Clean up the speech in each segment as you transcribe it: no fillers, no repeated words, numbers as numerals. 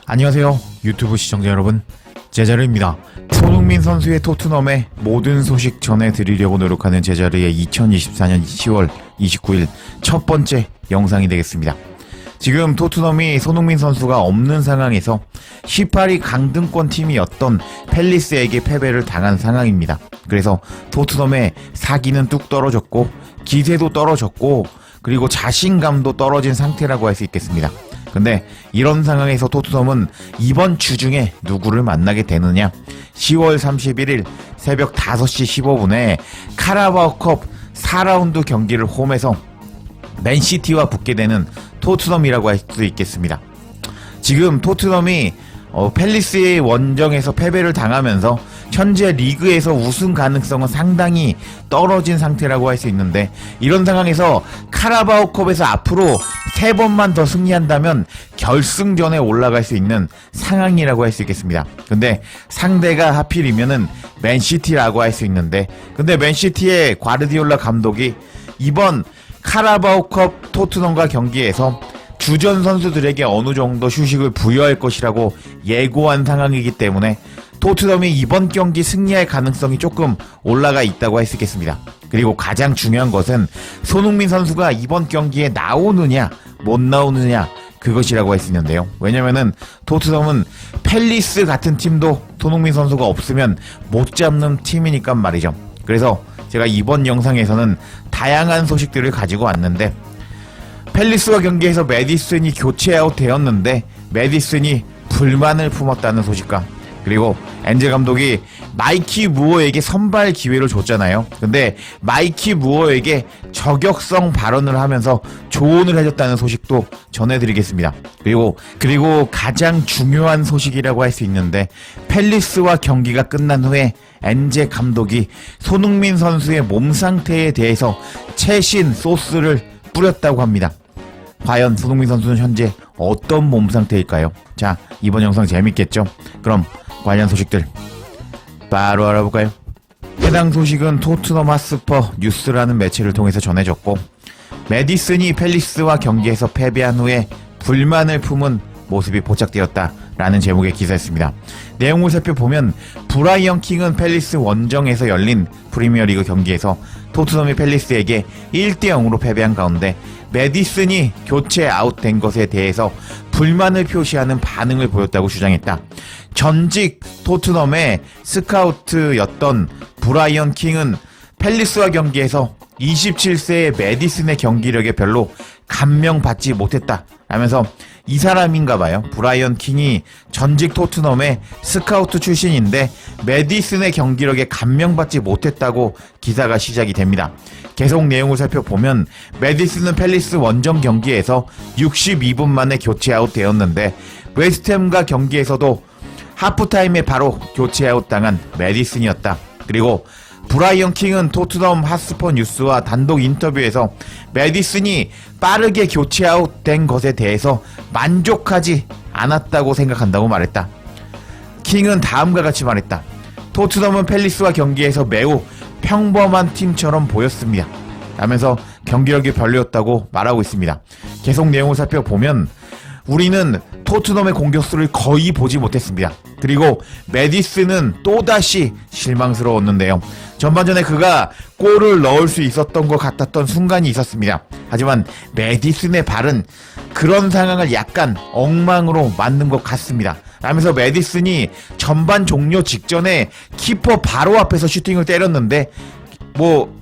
안녕하세요 유튜브 시청자 여러분, 제자르입니다. 손흥민 선수의 토트넘의 모든 소식 전해드리려고 노력하는 제자르의 2024년 10월 29일 첫 번째 영상이 되겠습니다. 지금 토트넘이 손흥민 선수가 없는 상황에서 18위 강등권 팀이었던 팰리스에게 패배를 당한 상황입니다. 그래서 토트넘의 사기는 뚝 떨어졌고 기세도 떨어졌고 그리고 자신감도 떨어진 상태라고 할 수 있겠습니다. 근데 이런 상황에서 토트넘은 이번 주 중에 누구를 만나게 되느냐? 10월 31일 새벽 5시 15분에 카라바오컵 4라운드 경기를 홈에서 맨시티와 붙게 되는 토트넘이라고 할 수 있겠습니다. 지금 토트넘이 팰리스의 원정에서 패배를 당하면서 현재 리그에서 우승 가능성은 상당히 떨어진 상태라고 할 수 있는데, 이런 상황에서 카라바오컵에서 앞으로 3번만 더 승리한다면 결승전에 올라갈 수 있는 상황이라고 할 수 있겠습니다. 근데 상대가 하필이면은 맨시티라고 할 수 있는데, 근데 맨시티의 과르디올라 감독이 이번 카라바오컵 토트넘과 경기에서 주전 선수들에게 어느 정도 휴식을 부여할 것이라고 예고한 상황이기 때문에 토트넘이 이번 경기 승리할 가능성이 조금 올라가 있다고 할 수 있겠습니다. 그리고 가장 중요한 것은 손흥민 선수가 이번 경기에 나오느냐 못 나오느냐 그것이라고 할 수 있는데요. 왜냐면은 토트넘은 팰리스 같은 팀도 손흥민 선수가 없으면 못 잡는 팀이니까 말이죠. 그래서 제가 이번 영상에서는 다양한 소식들을 가지고 왔는데, 팰리스와 경기에서 메디슨이 교체 아웃 되었는데 메디슨이 불만을 품었다는 소식과, 그리고 엔젤 감독이 마이키 무어에게 선발 기회를 줬잖아요. 근데 마이키 무어에게 저격성 발언을 하면서 조언을 해줬다는 소식도 전해드리겠습니다. 그리고 가장 중요한 소식이라고 할 수 있는데, 팰리스와 경기가 끝난 후에 엔젤 감독이 손흥민 선수의 몸 상태에 대해서 최신 소스를 뿌렸다고 합니다. 과연 손흥민 선수는 현재 어떤 몸 상태일까요? 자, 이번 영상 재밌겠죠? 그럼 관련 소식들 바로 알아볼까요? 해당 소식은 토트넘 핫스퍼 뉴스라는 매체를 통해서 전해졌고, 메디슨이 팰리스와 경기에서 패배한 후에 불만을 품은 모습이 포착되었다라는 제목의 기사였습니다. 내용을 살펴보면 브라이언 킹은 팰리스 원정에서 열린 프리미어리그 경기에서 토트넘이 팰리스에게 1대0으로 패배한 가운데 메디슨이 교체 아웃된 것에 대해서 불만을 표시하는 반응을 보였다고 주장했다. 전직 토트넘의 스카우트였던 브라이언 킹은 팰리스와 경기에서 27세의 메디슨의 경기력에 별로 감명받지 못했다 라면서, 이 사람인가봐요. 브라이언 킹이 전직 토트넘의 스카우트 출신인데 메디슨의 경기력에 감명받지 못했다고 기사가 시작이 됩니다. 계속 내용을 살펴보면 메디슨은 팰리스 원정 경기에서 62분 만에 교체 아웃 되었는데, 웨스트햄과 경기에서도 하프타임에 바로 교체 아웃 당한 메디슨이었다. 그리고 브라이언 킹은 토트넘 핫스퍼 뉴스와 단독 인터뷰에서 메디슨이 빠르게 교체 아웃된 것에 대해서 만족하지 않았다고 생각한다고 말했다. 킹은 다음과 같이 말했다. 토트넘은 팰리스와 경기에서 매우 평범한 팀처럼 보였습니다 라면서 경기력이 별로였다고 말하고 있습니다. 계속 내용을 살펴보면 우리는 토트넘의 공격수를 거의 보지 못했습니다. 그리고 메디슨은 또다시 실망스러웠는데요. 전반전에 그가 골을 넣을 수 있었던 것 같았던 순간이 있었습니다. 하지만 메디슨의 발은 그런 상황을 약간 엉망으로 만든 것 같습니다 라면서 메디슨이 전반 종료 직전에 키퍼 바로 앞에서 슈팅을 때렸는데,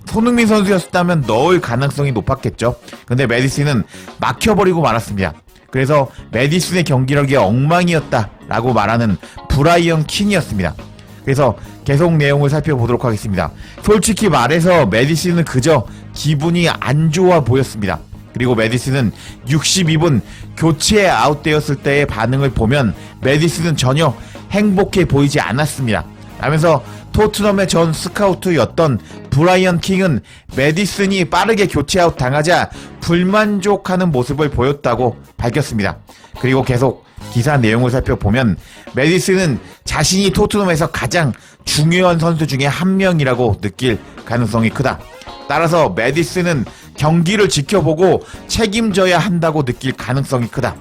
손흥민 선수였다면 넣을 가능성이 높았겠죠. 근데 메디슨은 막혀버리고 말았습니다. 그래서 메디슨의 경기력이 엉망이었다라고 말하는 브라이언 킹이었습니다. 그래서 계속 내용을 살펴보도록 하겠습니다. 솔직히 말해서 메디슨은 그저 기분이 안 좋아 보였습니다. 그리고 메디슨은 62분 교체 아웃되었을 때의 반응을 보면 메디슨은 전혀 행복해 보이지 않았습니다 라면서, 토트넘의 전 스카우트였던 브라이언 킹은 메디슨이 빠르게 교체 아웃 당하자 불만족하는 모습을 보였다고 밝혔습니다. 그리고 계속 기사 내용을 살펴보면 메디슨은 자신이 토트넘에서 가장 중요한 선수 중에 한 명이라고 느낄 가능성이 크다. 따라서 메디슨은 경기를 지켜보고 책임져야 한다고 느낄 가능성이 크다.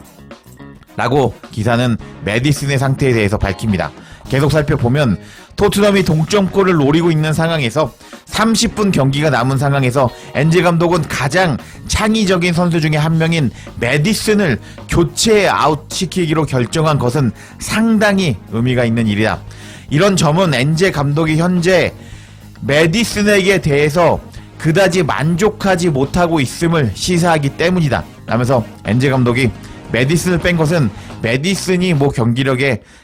라고 기사는 메디슨의 상태에 대해서 밝힙니다. 계속 살펴보면 토트넘이 동점골을 노리고 있는 상황에서 30분 경기가 남은 상황에서 엔제 감독은 가장 창의적인 선수 중에 한 명인 메디슨을 교체 아웃시키기로 결정한 것은 상당히 의미가 있는 일이다. 이런 점은 엔제 감독이 현재 메디슨에게 대해서 그다지 만족하지 못하고 있음을 시사하기 때문이다 라면서 엔제 감독이 메디슨을 뺀 것은 메디슨이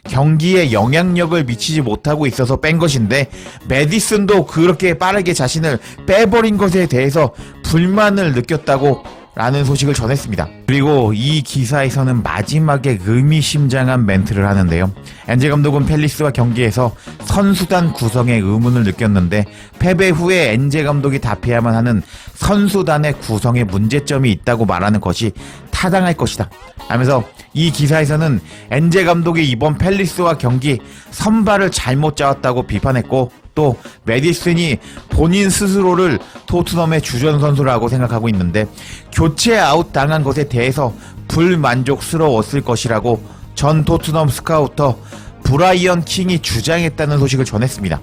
경기에 영향력을 미치지 못하고 있어서 뺀 것인데, 메디슨도 그렇게 빠르게 자신을 빼버린 것에 대해서 불만을 느꼈다고 라는 소식을 전했습니다. 그리고 이 기사에서는 마지막에 의미심장한 멘트를 하는데요. 엔제 감독은 팰리스와 경기에서 선수단 구성에 의문을 느꼈는데 패배 후에 엔제 감독이 답해야만 하는 선수단의 구성에 문제점이 있다고 말하는 것이 타당할 것이다 하면서, 이 기사에서는 엔제 감독이 이번 팰리스와 경기 선발을 잘못 짜왔다고 비판했고, 또 메디슨이 본인 스스로를 토트넘의 주전 선수라고 생각하고 있는데 교체 아웃 당한 것에 대해서 불만족스러웠을 것이라고 전 토트넘 스카우터 브라이언 킹이 주장했다는 소식을 전했습니다.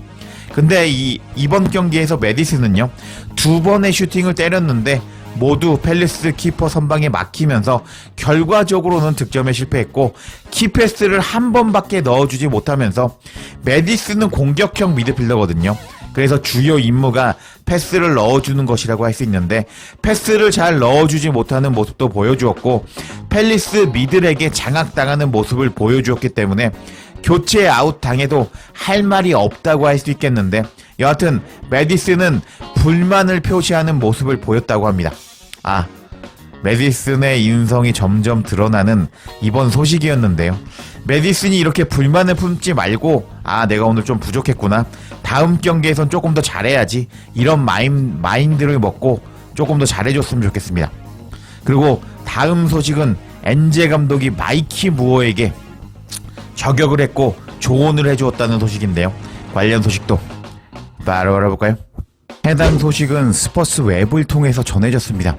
근데 이번 경기에서 메디슨은요, 2번의 슈팅을 때렸는데 모두 팰리스 키퍼 선방에 막히면서 결과적으로는 득점에 실패했고 키패스를 한 번밖에 넣어주지 못하면서, 메디슨은 공격형 미드필더거든요. 그래서 주요 임무가 패스를 넣어주는 것이라고 할 수 있는데 패스를 잘 넣어주지 못하는 모습도 보여주었고 팰리스 미들에게 장악당하는 모습을 보여주었기 때문에 교체 아웃 당해도 할 말이 없다고 할 수 있겠는데, 여하튼 메디슨은 불만을 표시하는 모습을 보였다고 합니다. 메디슨의 인성이 점점 드러나는 이번 소식이었는데요. 메디슨이 이렇게 불만을 품지 말고 내가 오늘 좀 부족했구나, 다음 경기에선 조금 더 잘해야지, 이런 마인드를 먹고 조금 더 잘해줬으면 좋겠습니다. 그리고 다음 소식은 엔제 감독이 마이키 무어에게 저격을 했고 조언을 해주었다는 소식인데요. 관련 소식도 바로 알아볼까요? 해당 소식은 스퍼스 웹을 통해서 전해졌습니다.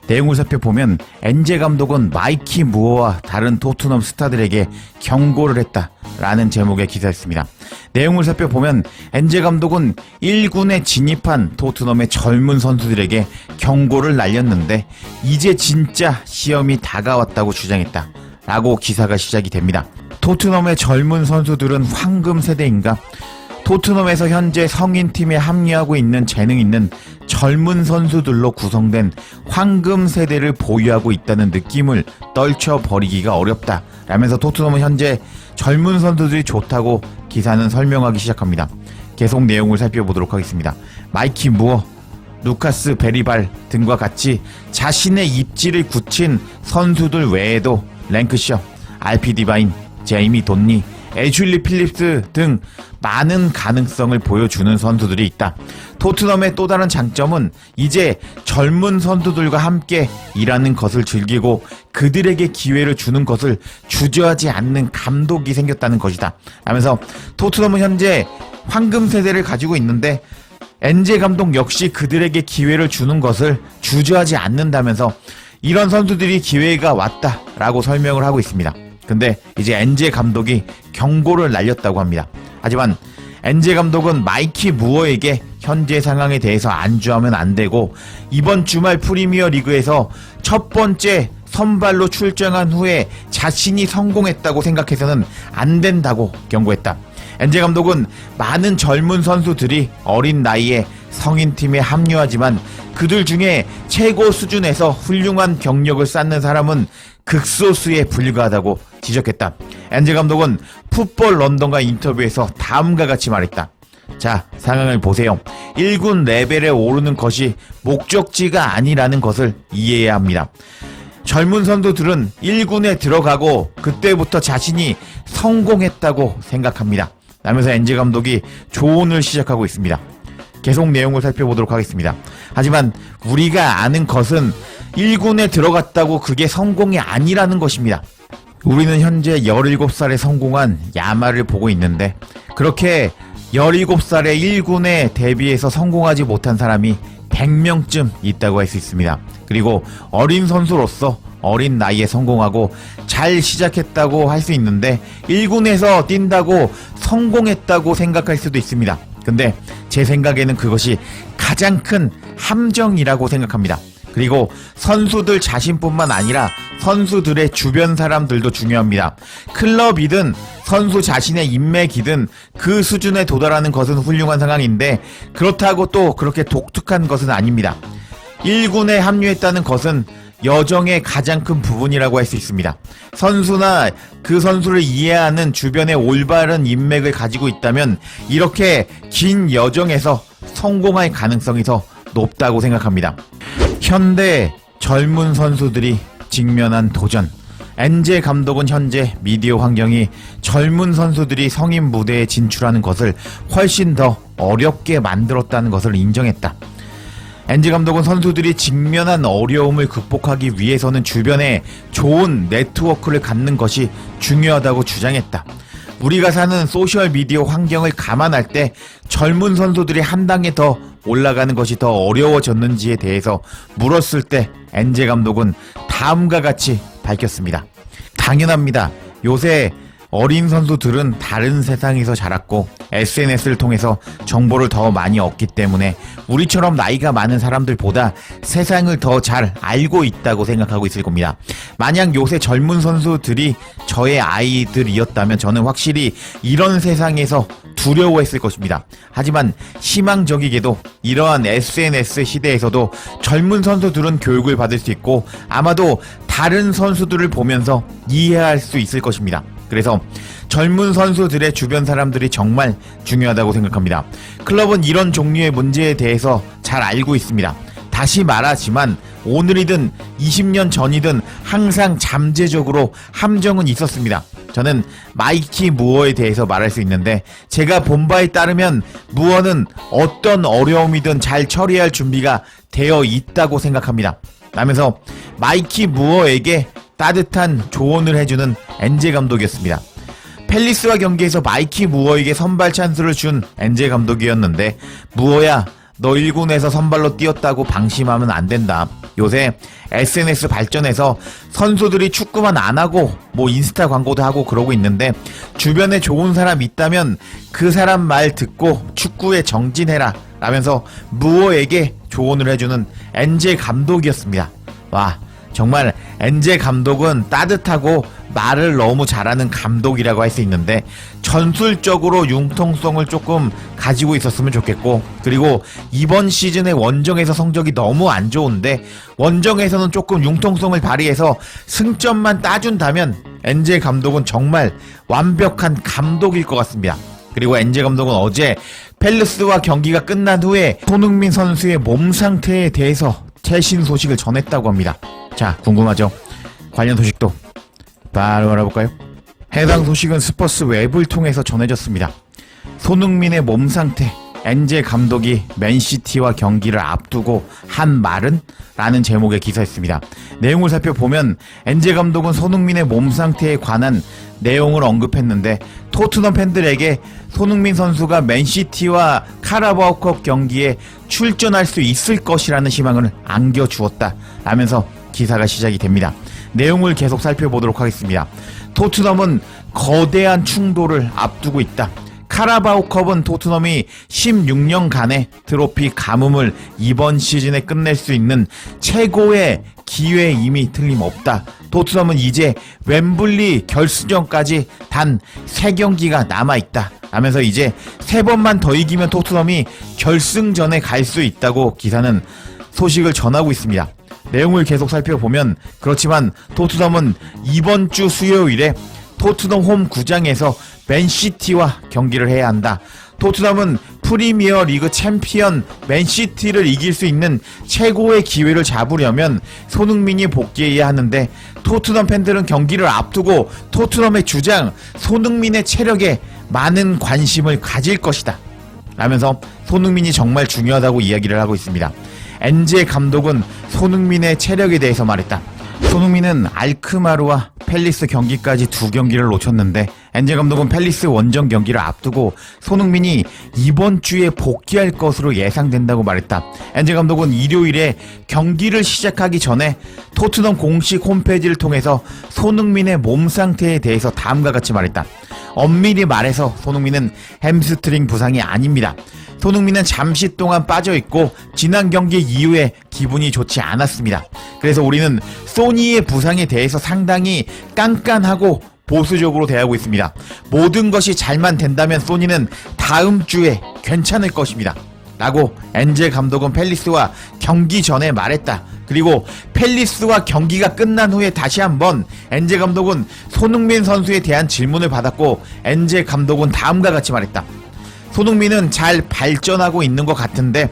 내용을 살펴보면 엔제 감독은 마이키 무어와 다른 토트넘 스타들에게 경고를 했다라는 제목의 기사였습니다. 내용을 살펴보면 엔제 감독은 1군에 진입한 토트넘의 젊은 선수들에게 경고를 날렸는데 이제 진짜 시험이 다가왔다고 주장했다 라고 기사가 시작이 됩니다. 토트넘의 젊은 선수들은 황금 세대인가? 토트넘에서 현재 성인팀에 합류하고 있는 재능 있는 젊은 선수들로 구성된 황금 세대를 보유하고 있다는 느낌을 떨쳐버리기가 어렵다 라면서 토트넘은 현재 젊은 선수들이 좋다고 기사는 설명하기 시작합니다. 계속 내용을 살펴보도록 하겠습니다. 마이키 무어, 루카스 베리발 등과 같이 자신의 입지를 굳힌 선수들 외에도 랭크셔, RP 디바인, 제이미 돈니, 애슐리 필립스 등 많은 가능성을 보여주는 선수들이 있다. 토트넘의 또 다른 장점은 이제 젊은 선수들과 함께 일하는 것을 즐기고 그들에게 기회를 주는 것을 주저하지 않는 감독이 생겼다는 것이다 하면서, 토트넘은 현재 황금 세대를 가지고 있는데 엔제 감독 역시 그들에게 기회를 주는 것을 주저하지 않는다면서 이런 선수들이 기회가 왔다라고 설명을 하고 있습니다. 근데 이제 엔제 감독이 경고를 날렸다고 합니다. 하지만 엔제 감독은 마이키 무어에게 현재 상황에 대해서 안주하면 안 되고 이번 주말 프리미어 리그에서 첫 번째 선발로 출장한 후에 자신이 성공했다고 생각해서는 안 된다고 경고했다. 엔제 감독은 많은 젊은 선수들이 어린 나이에 성인팀에 합류하지만 그들 중에 최고 수준에서 훌륭한 경력을 쌓는 사람은 극소수에 불과하다고 지적했다. 엔제 감독은 풋볼 런던과 인터뷰에서 다음과 같이 말했다. 자, 상황을 보세요. 1군 레벨에 오르는 것이 목적지가 아니라는 것을 이해해야 합니다. 젊은 선수들은 1군에 들어가고 그때부터 자신이 성공했다고 생각합니다 라면서 엔제 감독이 조언을 시작하고 있습니다. 계속 내용을 살펴보도록 하겠습니다. 하지만 우리가 아는 것은 1군에 들어갔다고 그게 성공이 아니라는 것입니다. 우리는 현재 17살에 성공한 야마를 보고 있는데 그렇게 17살에 1군에 데뷔해서 성공하지 못한 사람이 100명쯤 있다고 할 수 있습니다. 그리고 어린 선수로서 어린 나이에 성공하고 잘 시작했다고 할 수 있는데 1군에서 뛴다고 성공했다고 생각할 수도 있습니다. 근데 제 생각에는 그것이 가장 큰 함정이라고 생각합니다. 그리고 선수들 자신뿐만 아니라 선수들의 주변 사람들도 중요합니다. 클럽이든 선수 자신의 인맥이든 그 수준에 도달하는 것은 훌륭한 상황인데 그렇다고 또 그렇게 독특한 것은 아닙니다. 1군에 합류했다는 것은 여정의 가장 큰 부분이라고 할 수 있습니다. 선수나 그 선수를 이해하는 주변의 올바른 인맥을 가지고 있다면 이렇게 긴 여정에서 성공할 가능성이 더 높다고 생각합니다. 현대 젊은 선수들이 직면한 도전. 엔제 감독은 현재 미디어 환경이 젊은 선수들이 성인 무대에 진출하는 것을 훨씬 더 어렵게 만들었다는 것을 인정했다. 엔제 감독은 선수들이 직면한 어려움을 극복하기 위해서는 주변에 좋은 네트워크를 갖는 것이 중요하다고 주장했다. 우리가 사는 소셜미디어 환경을 감안할 때 젊은 선수들이 한 단계 더 올라가는 것이 더 어려워졌는지에 대해서 물었을 때 엔제 감독은 다음과 같이 밝혔습니다. 당연합니다. 요새 어린 선수들은 다른 세상에서 자랐고 SNS를 통해서 정보를 더 많이 얻기 때문에 우리처럼 나이가 많은 사람들보다 세상을 더 잘 알고 있다고 생각하고 있을 겁니다. 만약 요새 젊은 선수들이 저의 아이들이었다면 저는 확실히 이런 세상에서 두려워했을 것입니다. 하지만 희망적이게도 이러한 SNS 시대에서도 젊은 선수들은 교육을 받을 수 있고 아마도 다른 선수들을 보면서 이해할 수 있을 것입니다. 그래서 젊은 선수들의 주변 사람들이 정말 중요하다고 생각합니다. 클럽은 이런 종류의 문제에 대해서 잘 알고 있습니다. 다시 말하지만 오늘이든 20년 전이든 항상 잠재적으로 함정은 있었습니다. 저는 마이키 무어에 대해서 말할 수 있는데 제가 본 바에 따르면 무어는 어떤 어려움이든 잘 처리할 준비가 되어 있다고 생각합니다. 라면서 마이키 무어에게 따뜻한 조언을 해주는 엔제 감독이었습니다. 팰리스와 경기에서 마이키 무어에게 선발 찬스를 준 엔제 감독이었는데 무어야 너 1군에서 선발로 뛰었다고 방심하면 안 된다. 요새 SNS 발전해서 선수들이 축구만 안 하고 인스타 광고도 하고 그러고 있는데 주변에 좋은 사람 있다면 그 사람 말 듣고 축구에 정진해라 라면서 무어에게 조언을 해주는 엔제 감독이었습니다. 와, 정말 엔제 감독은 따뜻하고 말을 너무 잘하는 감독이라고 할 수 있는데 전술적으로 융통성을 조금 가지고 있었으면 좋겠고 그리고 이번 시즌에 원정에서 성적이 너무 안 좋은데 원정에서는 조금 융통성을 발휘해서 승점만 따준다면 엔제 감독은 정말 완벽한 감독일 것 같습니다. 그리고 엔제 감독은 어제 팰리스와 경기가 끝난 후에 손흥민 선수의 몸 상태에 대해서 최신 소식을 전했다고 합니다. 자, 궁금하죠? 관련 소식도 바로 알아볼까요? 해당 소식은 스퍼스 웹을 통해서 전해졌습니다. 손흥민의 몸 상태, 엔제 감독이 맨시티와 경기를 앞두고 한 말은? 라는 제목의 기사였습니다. 내용을 살펴보면 엔제 감독은 손흥민의 몸 상태에 관한 내용을 언급했는데 토트넘 팬들에게 손흥민 선수가 맨시티와 카라바오컵 경기에 출전할 수 있을 것이라는 희망을 안겨주었다 라면서 기사가 시작이 됩니다. 내용을 계속 살펴보도록 하겠습니다. 토트넘은 거대한 충돌을 앞두고 있다. 카라바오컵은 토트넘이 16년간의 트로피 가뭄을 이번 시즌에 끝낼 수 있는 최고의 기회임이 틀림없다. 토트넘은 이제 웸블리 결승전까지 단 3경기가 남아있다. 하면서 이제 3번만 더 이기면 토트넘이 결승전에 갈 수 있다고 기사는 소식을 전하고 있습니다. 내용을 계속 살펴보면 그렇지만 토트넘은 이번 주 수요일에 토트넘 홈 구장에서 맨시티와 경기를 해야 한다. 토트넘은 프리미어 리그 챔피언 맨시티를 이길 수 있는 최고의 기회를 잡으려면 손흥민이 복귀해야 하는데 토트넘 팬들은 경기를 앞두고 토트넘의 주장 손흥민의 체력에 많은 관심을 가질 것이다. 라면서 손흥민이 정말 중요하다고 이야기를 하고 있습니다. 엔제 감독은 손흥민의 체력에 대해서 말했다. 손흥민은 알크마르와 팰리스 경기까지 2경기를 놓쳤는데 엔젤 감독은 팰리스 원정 경기를 앞두고 손흥민이 이번 주에 복귀할 것으로 예상된다고 말했다. 엔젤 감독은 일요일에 경기를 시작하기 전에 토트넘 공식 홈페이지를 통해서 손흥민의 몸 상태에 대해서 다음과 같이 말했다. 엄밀히 말해서 손흥민은 햄스트링 부상이 아닙니다. 손흥민은 잠시 동안 빠져있고 지난 경기 이후에 기분이 좋지 않았습니다. 그래서 우리는 소니의 부상에 대해서 상당히 깐깐하고 보수적으로 대하고 있습니다. 모든 것이 잘만 된다면 소니는 다음 주에 괜찮을 것입니다. 라고 엔젤 감독은 팰리스와 경기 전에 말했다. 그리고 팰리스와 경기가 끝난 후에 다시 한번 엔젤 감독은 손흥민 선수에 대한 질문을 받았고 엔젤 감독은 다음과 같이 말했다. 손흥민은 잘 발전하고 있는 것 같은데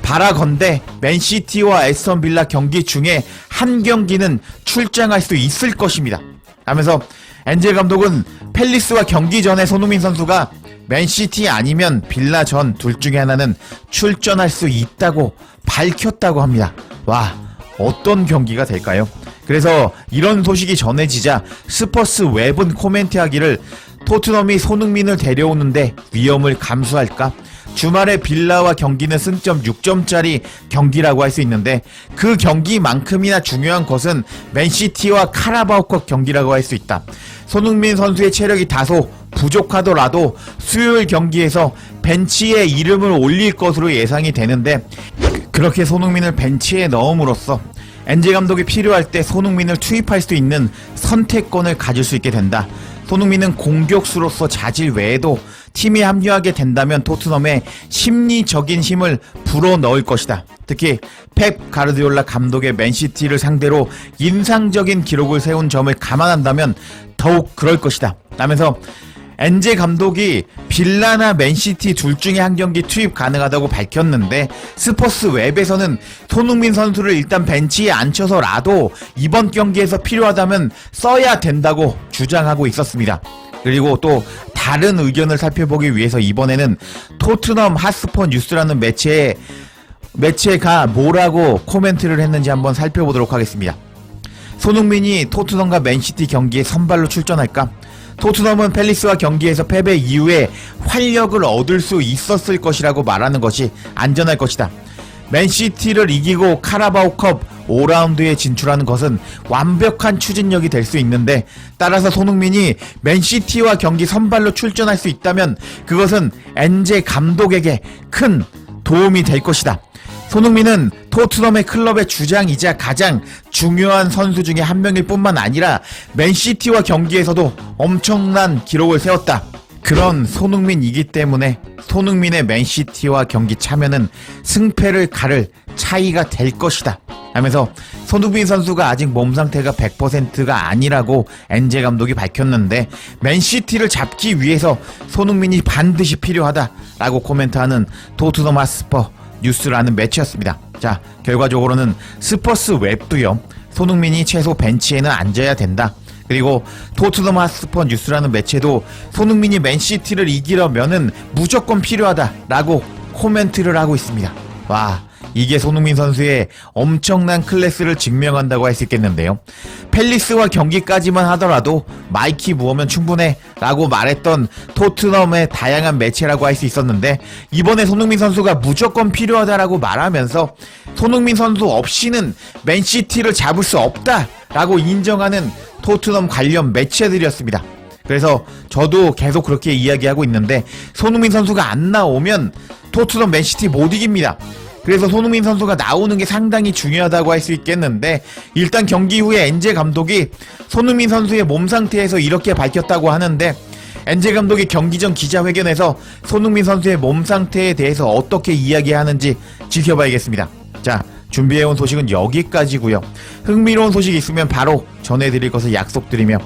바라건대 맨시티와 에스턴 빌라 경기 중에 한 경기는 출장할 수 있을 것입니다. 하면서 엔젤 감독은 팰리스와 경기 전에 손흥민 선수가 맨시티 아니면 빌라 전 둘 중에 하나는 출전할 수 있다고 밝혔다고 합니다. 와, 어떤 경기가 될까요? 그래서 이런 소식이 전해지자 스퍼스 웹은 코멘트하기를 토트넘이 손흥민을 데려오는데 위험을 감수할까? 주말에 빌라와 경기는 승점 6점짜리 경기라고 할 수 있는데 그 경기만큼이나 중요한 것은 맨시티와 카라바오컵 경기라고 할 수 있다. 손흥민 선수의 체력이 다소 부족하더라도 수요일 경기에서 벤치에 이름을 올릴 것으로 예상이 되는데 그렇게 손흥민을 벤치에 넣음으로써 엔젤 감독이 필요할 때 손흥민을 투입할 수 있는 선택권을 가질 수 있게 된다. 손흥민은 공격수로서 자질 외에도 팀에 합류하게 된다면 토트넘의 심리적인 힘을 불어넣을 것이다. 특히 펩 가르디올라 감독의 맨시티를 상대로 인상적인 기록을 세운 점을 감안한다면 더욱 그럴 것이다. 라면서 엔젤 감독이 빌라나 맨시티 둘 중에 한 경기 투입 가능하다고 밝혔는데 스퍼스 웹에서는 손흥민 선수를 일단 벤치에 앉혀서라도 이번 경기에서 필요하다면 써야 된다고 주장하고 있었습니다. 그리고 또 다른 의견을 살펴보기 위해서 이번에는 토트넘 핫스퍼 뉴스라는 매체가 뭐라고 코멘트를 했는지 한번 살펴보도록 하겠습니다. 손흥민이 토트넘과 맨시티 경기에 선발로 출전할까? 토트넘은 팰리스와 경기에서 패배 이후에 활력을 얻을 수 있었을 것이라고 말하는 것이 안전할 것이다. 맨시티를 이기고 카라바오컵 5라운드에 진출하는 것은 완벽한 추진력이 될 수 있는데 따라서 손흥민이 맨시티와 경기 선발로 출전할 수 있다면 그것은 엔젤 감독에게 큰 도움이 될 것이다. 손흥민은 토트넘의 클럽의 주장이자 가장 중요한 선수 중에 한 명일 뿐만 아니라 맨시티와 경기에서도 엄청난 기록을 세웠다. 그런 손흥민이기 때문에 손흥민의 맨시티와 경기 참여는 승패를 가를 차이가 될 것이다. 하면서 손흥민 선수가 아직 몸 상태가 100%가 아니라고 엔젤 감독이 밝혔는데 맨시티를 잡기 위해서 손흥민이 반드시 필요하다라고 코멘트하는 토트넘 핫스퍼 뉴스라는 매체였습니다. 자, 결과적으로는 스퍼스 웹도요. 손흥민이 최소 벤치에는 앉아야 된다. 그리고 토트넘 핫스퍼 뉴스라는 매체도 손흥민이 맨시티를 이기려면은 무조건 필요하다라고 코멘트를 하고 있습니다. 와, 이게 손흥민 선수의 엄청난 클래스를 증명한다고 할 수 있겠는데요. 팰리스와 경기까지만 하더라도 마이키 무어면 충분해 라고 말했던 토트넘의 다양한 매체라고 할 수 있었는데 이번에 손흥민 선수가 무조건 필요하다라고 말하면서 손흥민 선수 없이는 맨시티를 잡을 수 없다 라고 인정하는 토트넘 관련 매체들이었습니다. 그래서 저도 계속 그렇게 이야기하고 있는데 손흥민 선수가 안 나오면 토트넘 맨시티 못 이깁니다. 그래서 손흥민 선수가 나오는 게 상당히 중요하다고 할 수 있겠는데 일단 경기 후에 엔젤 감독이 손흥민 선수의 몸 상태에서 이렇게 밝혔다고 하는데 엔젤 감독이 경기 전 기자회견에서 손흥민 선수의 몸 상태에 대해서 어떻게 이야기하는지 지켜봐야겠습니다. 자, 준비해온 소식은 여기까지고요. 흥미로운 소식이 있으면 바로 전해드릴 것을 약속드리며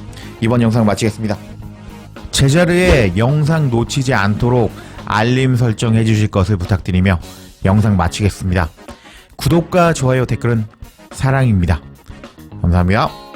이번 영상 마치겠습니다. 제자리에 영상 놓치지 않도록 알림 설정해 주실 것을 부탁드리며 영상 마치겠습니다. 구독과 좋아요, 댓글은 사랑입니다. 감사합니다.